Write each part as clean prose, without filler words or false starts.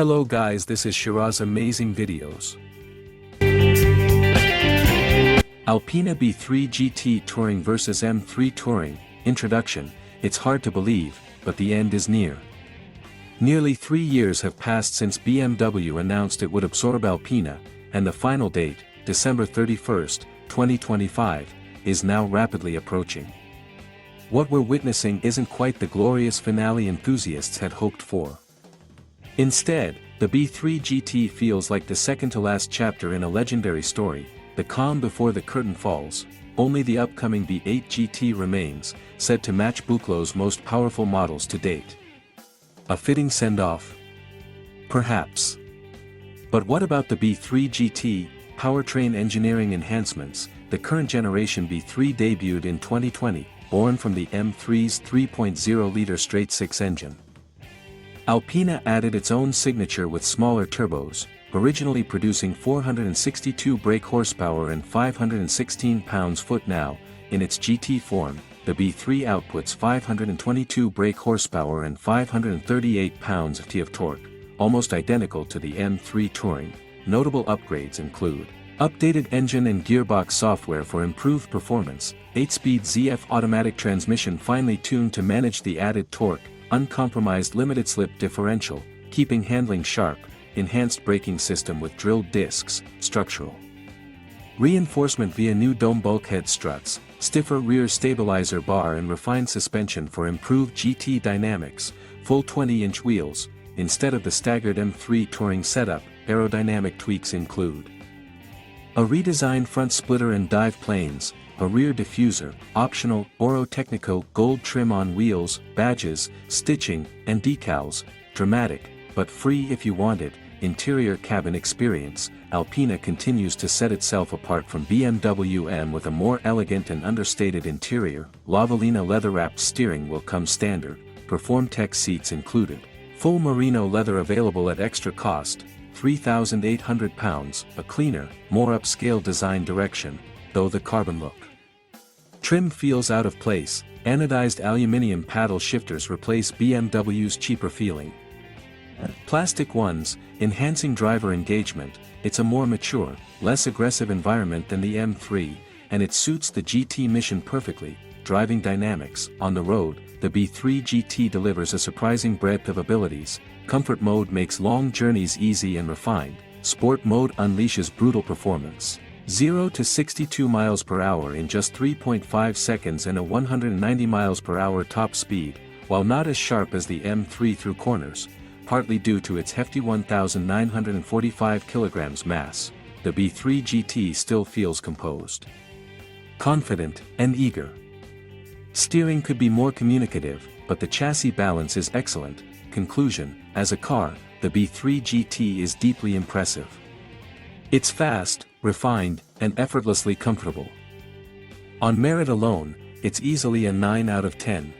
Hello guys, this is Shiraz Amazing Videos. Alpina B3 GT Touring vs M3 Touring. Introduction. It's hard to believe, but the end is near. Nearly 3 years have passed since BMW announced it would absorb Alpina, and the final date, December 31st, 2025, is now rapidly approaching. What we're witnessing isn't quite the glorious finale enthusiasts had hoped for. Instead, the B3 GT feels like the second-to-last chapter in a legendary story, the calm before the curtain falls. Only the upcoming B8 GT remains, said to match Buchloe's most powerful models to date. A fitting send-off? Perhaps. But what about the B3 GT, powertrain engineering enhancements? The current generation B3 debuted in 2020, born from the M3's 3.0-liter straight-six engine. Alpina added its own signature with smaller turbos, originally producing 462 brake horsepower and 516 pounds-foot. Now, in its GT form, the B3 outputs 522 brake horsepower and 538 pounds-feet of torque, almost identical to the M3 Touring. Notable upgrades include updated engine and gearbox software for improved performance, 8-speed ZF automatic transmission finely tuned to manage the added torque, uncompromised limited-slip differential, keeping handling sharp, enhanced braking system with drilled discs, structural reinforcement via new dome bulkhead struts, stiffer rear stabilizer bar and refined suspension for improved GT dynamics, full 20-inch wheels, instead of the staggered M3 Touring setup. Aerodynamic tweaks include a redesigned front splitter and dive planes, a rear diffuser, optional Oro Technico gold trim on wheels, badges, stitching, and decals, dramatic, but free if you want it. Interior cabin experience. Alpina continues to set itself apart from BMW M with a more elegant and understated interior. Lavalina leather-wrapped steering will come standard, PerformTech seats included. Full merino leather available at extra cost, £3,800, a cleaner, more upscale design direction, though the carbon look. Trim feels out of place. Anodized aluminium paddle shifters replace BMW's cheaper feeling plastic ones, enhancing driver engagement. It's a more mature, less aggressive environment than the M3, and it suits the GT mission perfectly. Driving dynamics. On the road, the B3 GT delivers a surprising breadth of abilities. Comfort mode makes long journeys easy and refined. Sport mode unleashes brutal performance. 0 to 62 miles per hour in just 3.5 seconds and a 190 miles per hour top speed, while not as sharp as the M3 through corners, partly due to its hefty 1,945 kilograms mass, the B3 GT still feels composed, confident, and eager. Steering could be more communicative, but the chassis balance is excellent. Conclusion. As a car, the B3 GT is deeply impressive. It's fast, refined, and effortlessly comfortable. On merit alone, it's easily a 9 out of 10.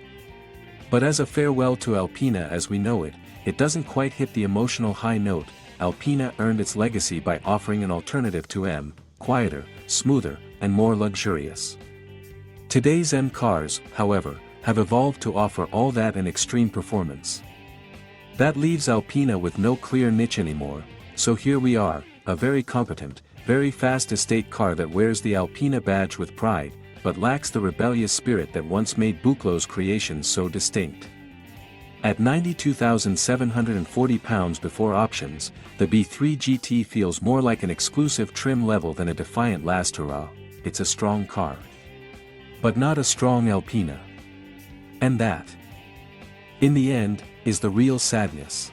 But as a farewell to Alpina as we know it, it doesn't quite hit the emotional high note. Alpina earned its legacy by offering an alternative to M, quieter, smoother, and more luxurious. Today's M cars, however, have evolved to offer all that and extreme performance. That leaves Alpina with no clear niche anymore, so here we are, a very competent, very fast estate car that wears the Alpina badge with pride, but lacks the rebellious spirit that once made Buchloe's creations so distinct. At £92,740 before options, the B3 GT feels more like an exclusive trim level than a defiant last hurrah. It's a strong car, but not a strong Alpina. And that, in the end, is the real sadness.